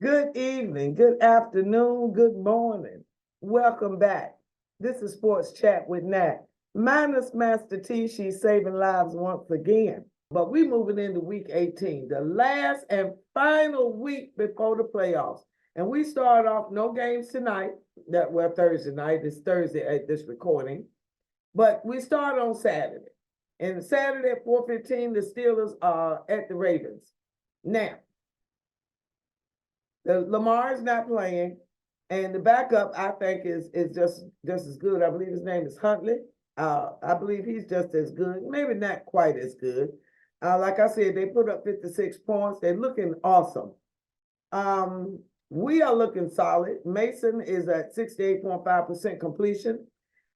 Good evening, good afternoon, good morning. Welcome back. This is Sports Chat with Nat. Minus Master T, she's saving lives once again. But we moving into week 18, the last and final week before the playoffs. And we start off no games tonight. Thursday night. It's Thursday at this recording. But we start on Saturday. And Saturday at 4:15, the Steelers are at the Ravens. Now, Lamar is not playing, and the backup I think is just as good. I believe his name is Huntley. I believe he's just as good, maybe not quite as good. Like I said, they put up 56 points. They're looking awesome. We are looking solid. Mason is at 68.5% completion,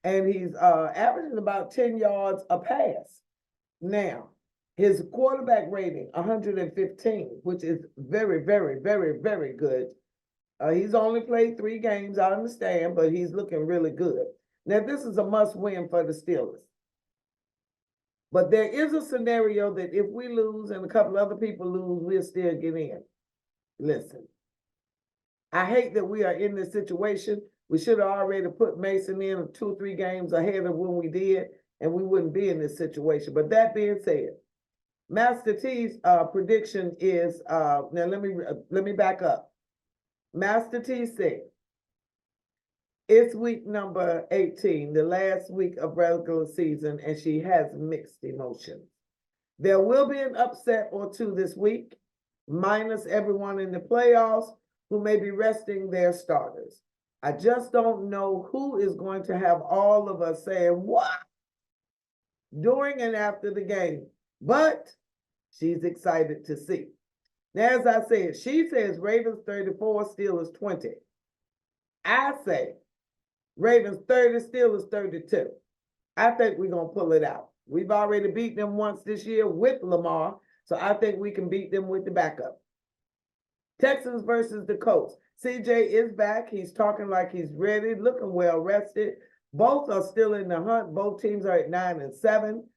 and he's averaging about 10 yards a pass. Now, his quarterback rating, 115, which is very, very, very, very good. He's only played 3 games, I understand, but he's looking really good. Now, this is a must-win for the Steelers. But there is a scenario that if we lose and a couple other people lose, we'll still get in. Listen, I hate that we are in this situation. We should have already put Mason in 2 or 3 games ahead of when we did, and we wouldn't be in this situation. But that being said, Master T's prediction is now. Let me back up. Master T said it's week number 18, the last week of regular season, and she has mixed emotions. There will be an upset or 2 this week, minus everyone in the playoffs who may be resting their starters. I just don't know who is going to have all of us saying what during and after the game. But she's excited to see. Now, as I said, she says Ravens 34, Steelers 20. I say Ravens 30, Steelers 32. I think we're going to pull it out. We've already beat them once this year with Lamar, so I think we can beat them with the backup. Texans versus the Colts. CJ is back. He's talking like he's ready, looking well rested. Both are still in the hunt. Both teams are at 9 and 7.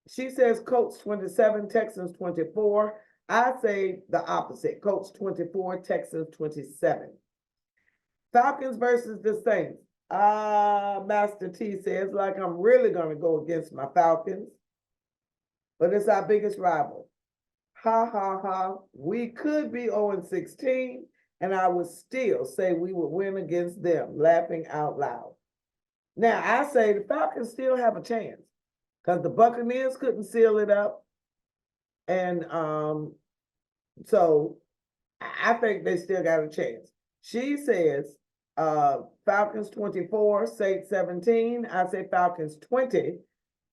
She says Colts 27, Texans 24. I say the opposite. Colts 24, Texans 27. Falcons versus the Saints. Master T says like I'm really going to go against my Falcons. But it's our biggest rival. Ha, ha, ha. We could be 0-16. And I would still say we would win against them, laughing out loud. Now, I say the Falcons still have a chance because the Buccaneers couldn't seal it up. And so I think they still got a chance. She says Falcons 24, Saints 17. I say Falcons 20,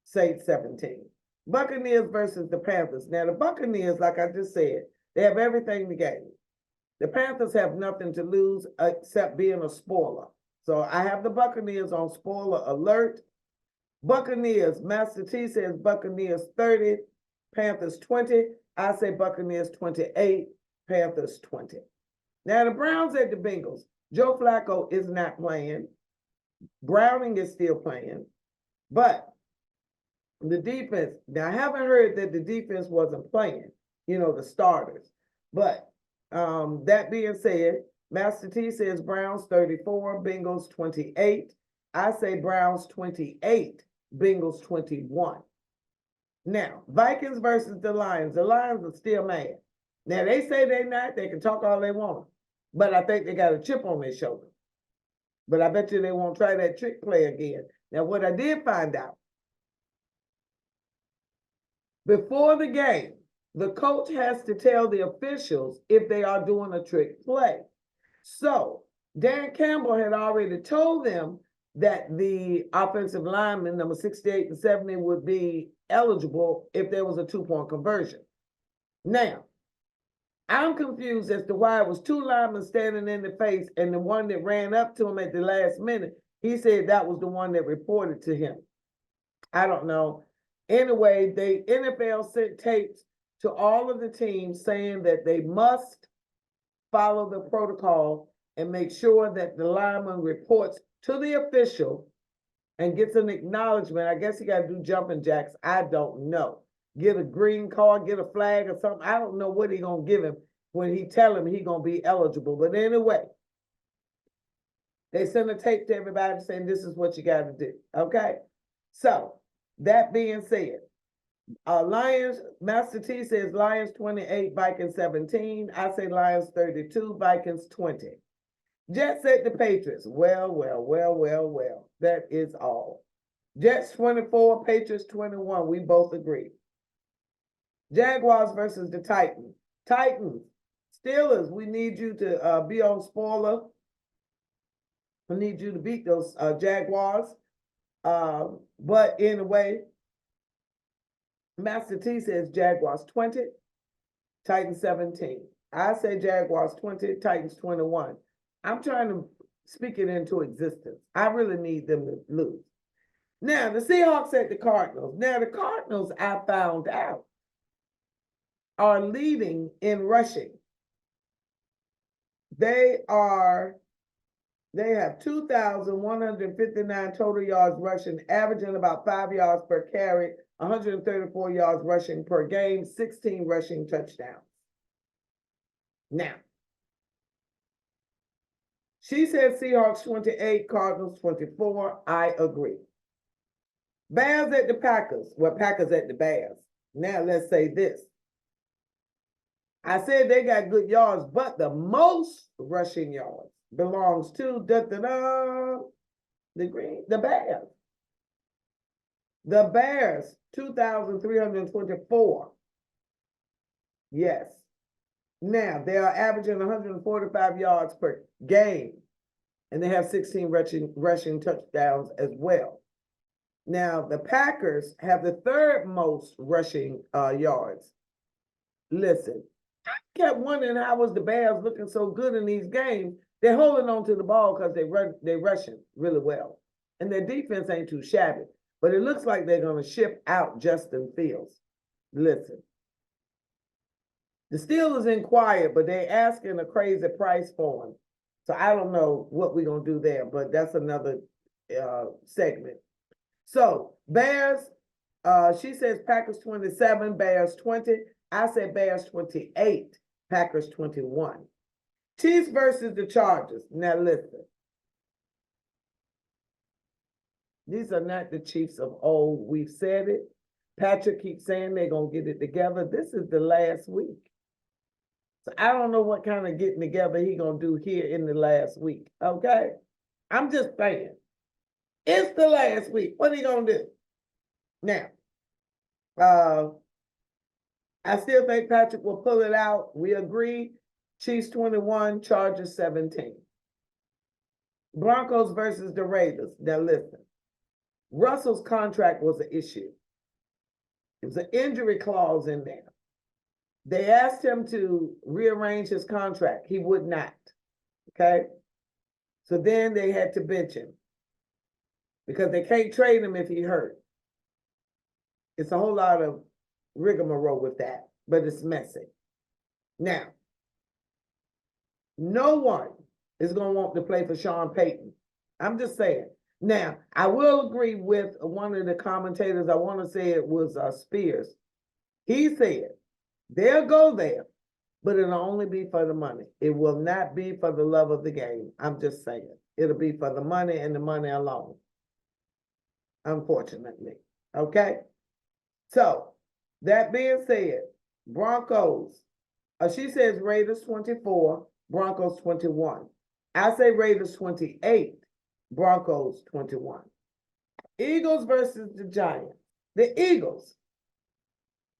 Saints 17. Buccaneers versus the Panthers. Now, the Buccaneers, like I just said, they have everything to gain. The Panthers have nothing to lose except being a spoiler. So I have the Buccaneers on spoiler alert. Buccaneers, Master T says Buccaneers 30, Panthers 20. I say Buccaneers 28, Panthers 20. Now the Browns at the Bengals. Joe Flacco is not playing. Browning is still playing. But the defense, now I haven't heard that the defense wasn't playing, the starters. But that being said, Master T says Browns 34, Bengals 28. I say Browns 28, Bengals 21. Now, Vikings versus the Lions. The Lions are still mad. Now, they say they're not. They can talk all they want. But I think they got a chip on their shoulder. But I bet you they won't try that trick play again. Now, what I did find out, before the game, the coach has to tell the officials if they are doing a trick play. So Dan Campbell had already told them that the offensive lineman, number 68 and 70, would be eligible if there was a 2-point conversion. Now, I'm confused as to why it was 2 linemen standing in the face, and the one that ran up to him at the last minute, he said that was the one that reported to him. I don't know. Anyway, the NFL sent tapes to all of the teams saying that they must follow the protocol and make sure that the lineman reports to the official and gets an acknowledgement. I guess he got to do jumping jacks. I don't know. get a green card, get a flag or something. I don't know what he gonna give him when he tell him he gonna be eligible. But anyway, they send a tape to everybody saying this is what you got to do. Okay, so that being said, Lions, Master T says Lions 28, Vikings 17. I say Lions 32, Vikings 20. Jets at the Patriots. Well. That is all. Jets 24, Patriots 21. We both agree. Jaguars versus the Titans. Titans, Steelers, we need you to be on spoiler. We need you to beat those Jaguars. But anyway, Master T says Jaguars 20, Titans 17. I say Jaguars 20, Titans 21. I'm trying to speak it into existence. I really need them to lose. Now, the Seahawks at the Cardinals. Now, the Cardinals, I found out, are leading in rushing. They have 2,159 total yards rushing, averaging about 5 yards per carry, 134 yards rushing per game, 16 rushing touchdowns. Now, she said Seahawks 28, Cardinals 24. I agree. Bears at the Packers. Well, Packers at the Bears. Now, let's say this. I said they got good yards, but the most rushing yards belongs to the Bears. The Bears, 2,324. Yes. Now, they are averaging 145 yards per game, and they have 16 rushing touchdowns as well. Now, the Packers have the third most rushing yards. Listen, I kept wondering how was the Bears looking so good in these games. They're holding on to the ball because they're rushing really well. And their defense ain't too shabby. But it looks like they're going to ship out Justin Fields. Listen. The Steelers inquired, but they're asking a crazy price for him. So I don't know what we're going to do there, but that's another segment. So Bears, she says Packers 27, Bears 20. I said Bears 28, Packers 21. Chiefs versus the Chargers. Now listen. These are not the Chiefs of old. We've said it. Patrick keeps saying they're going to get it together. This is the last week. So I don't know what kind of getting together he's going to do here in the last week. Okay? I'm just saying. It's the last week. What are you going to do? Now, I still think Patrick will pull it out. We agree. Chiefs 21, Chargers 17. Broncos versus the Raiders. Now listen. Russell's contract was an issue. There was an injury clause in there. They asked him to rearrange his contract. He would not. Okay? So then they had to bench him because they can't trade him if he hurt. It's a whole lot of rigmarole with that, but it's messy. Now, no one is going to want to play for Sean Payton. I'm just saying. Now, I will agree with one of the commentators. I want to say it was Spears. He said, they'll go there, but it'll only be for the money. It will not be for the love of the game. I'm just saying. It'll be for the money and the money alone. Unfortunately. Okay? So, that being said, Broncos. She says Raiders 24, Broncos 21. I say Raiders 28, Broncos 21. Eagles versus the Giants. The Eagles,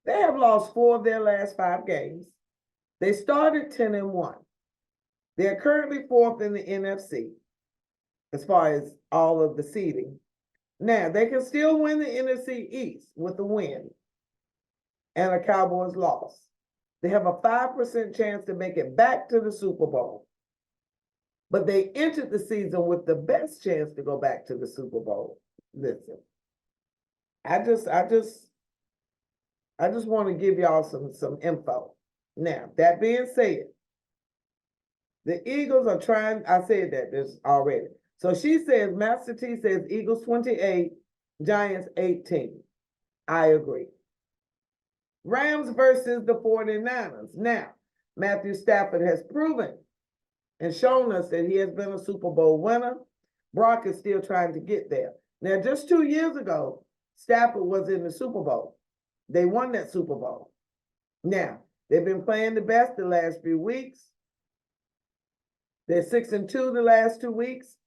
they have lost 4 of their last 5 games. They started 10-1. They're currently 4th in the NFC as far as all of the seeding. Now, they can still win the NFC East with a win and a Cowboys loss. They have a 5% chance to make it back to the Super Bowl. But they entered the season with the best chance to go back to the Super Bowl. Listen, I just want to give y'all some info. Now, that being said, the Eagles are trying, I said that this already. So she says, Master T says Eagles 28, Giants 18. I agree. Rams versus the 49ers. Now, Matthew Stafford has proven and shown us that he has been a Super Bowl winner. Brock is still trying to get there. Now, just 2 years ago, Stafford was in the Super Bowl. They won that Super Bowl. Now, they've been playing the best the last few weeks. They're 6-2 the last 2 weeks,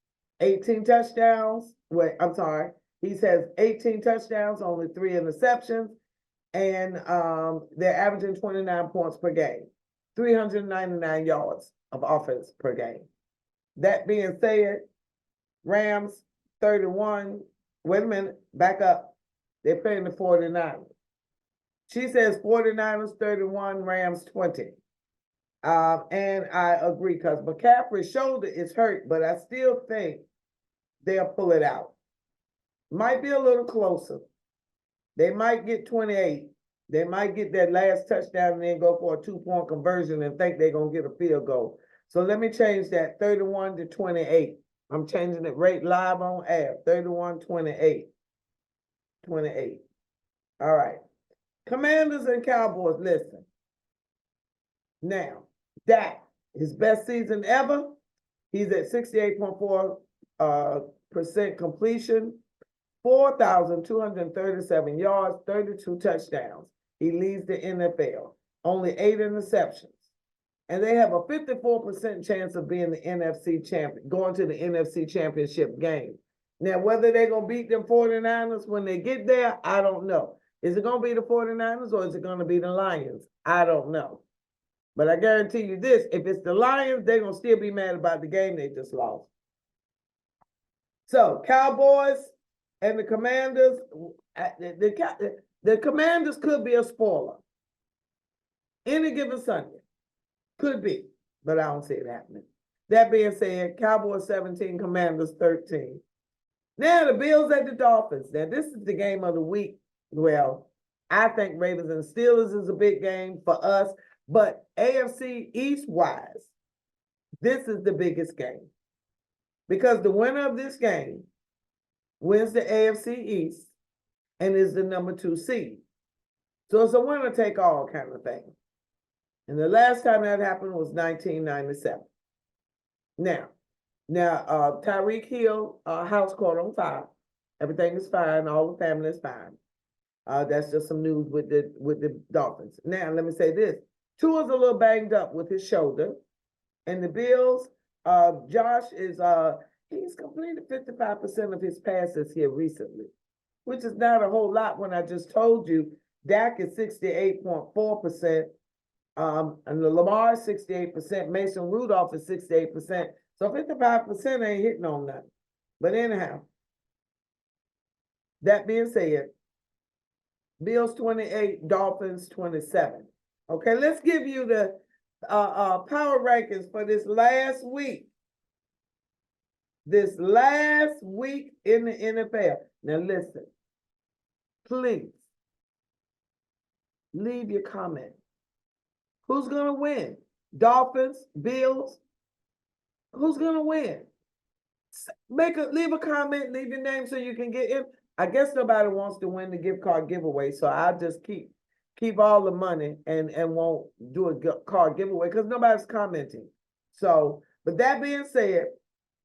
18 touchdowns. Wait, I'm sorry. He has 18 touchdowns, only 3 interceptions, and they're averaging 29 points per game, 399 yards of offense per game. That being said, Rams 31. Wait a minute, back up. They're playing the 49ers. She says 49ers 31, Rams 20. And I agree because McCaffrey's shoulder is hurt, but I still think they'll pull it out. Might be a little closer. They might get 28. They might get that last touchdown and then go for a 2-point conversion and think they're going to get a field goal. So let me change that 31 to 28. I'm changing it right live on air. 31-28. 28. All right. Commanders and Cowboys, listen. Now, Dak, his best season ever. He's at 68.4% completion, 4,237 yards, 32 touchdowns. He leads the NFL. Only 8 interceptions. And they have a 54% chance of being the NFC champion, going to the NFC championship game. Now, whether they're going to beat them 49ers when they get there, I don't know. Is it going to be the 49ers or is it going to be the Lions? I don't know. But I guarantee you this, if it's the Lions, they're going to still be mad about the game they just lost. So, Cowboys and the Commanders, the Commanders could be a spoiler. Any given Sunday. Could be, but I don't see it happening. That being said, Cowboys 17, Commanders 13. Now the Bills at the Dolphins. Now this is the game of the week. Well, I think Ravens and Steelers is a big game for us, but AFC East-wise, this is the biggest game. Because the winner of this game wins the AFC East and is the number 2 seed. So it's a winner-take-all kind of thing. And the last time that happened was 1997. Now, Tyreek Hill house caught on fire. Everything is fine. All the family is fine. That's just some news with the Dolphins. Now, let me say this. Tua's a little banged up with his shoulder. And the Bills, Josh is, he's completed 55% of his passes here recently, which is not a whole lot when I just told you Dak is 68.4%. And the Lamar is 68%, Mason Rudolph is 68%. So 55% ain't hitting on nothing. But anyhow, that being said, Bills 28, Dolphins 27. Okay, let's give you the power rankings for this last week. This last week in the NFL. Now listen, please leave your comment. Who's going to win? Dolphins, Bills? Who's going to win? Leave a comment, leave your name so you can get in. I guess nobody wants to win the gift card giveaway, so I'll just keep all the money and won't do a card giveaway because nobody's commenting. So, but that being said,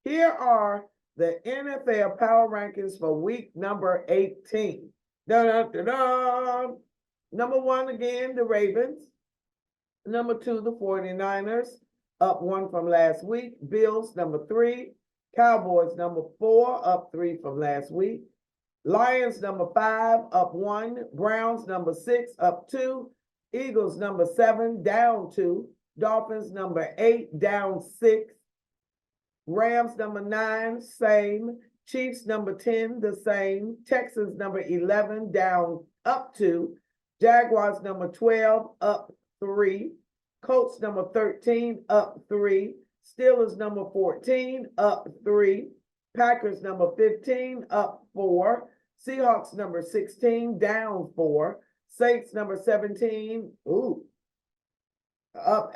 here are the NFL power rankings for week number 18. Da-da-da-da. Number 1 again, the Ravens. Number 2, the 49ers, up 1 from last week. Bills, number 3. Cowboys, number 4, up 3 from last week. Lions, number 5, up 1. Browns, number 6, up 2. Eagles, number 7, down 2. Dolphins, number 8, down 6. Rams, number 9, same. Chiefs, number 10, the same. Texans, number 11, down, up 2. Jaguars, number 12, up 3. Colts number 13, up 3. Steelers number 14, up 3. Packers number 15, up 4. Seahawks number 16, down 4. Saints number 17, up,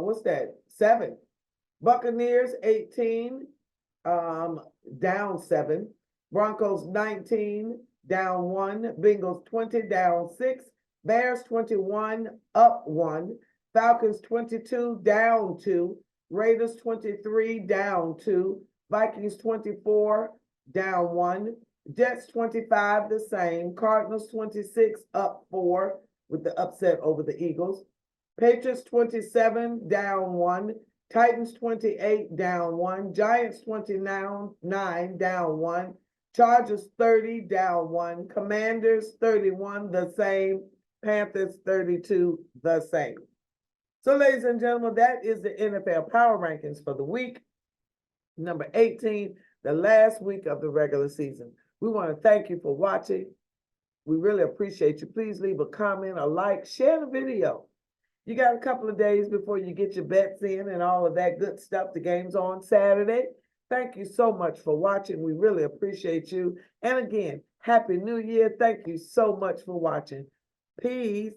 what's that? 7. Buccaneers 18, down 7. Broncos 19, down 1. Bengals 20, down 6. Bears 21, up 1. Falcons 22, down 2. Raiders 23, down 2. Vikings 24, down 1. Jets 25, the same. Cardinals 26, up 4 with the upset over the Eagles. Patriots 27, down 1. Titans 28, down 1. Giants 29, down 1. Chargers 30, down 1. Commanders 31, the same. Panthers 32, the same. So, ladies and gentlemen, that is the NFL Power Rankings for the week, number 18, the last week of the regular season. We want to thank you for watching. We really appreciate you. Please leave a comment, a like, share the video. You got a couple of days before you get your bets in and all of that good stuff. The game's on Saturday. Thank you so much for watching. We really appreciate you. And again, Happy New Year. Thank you so much for watching. Peace.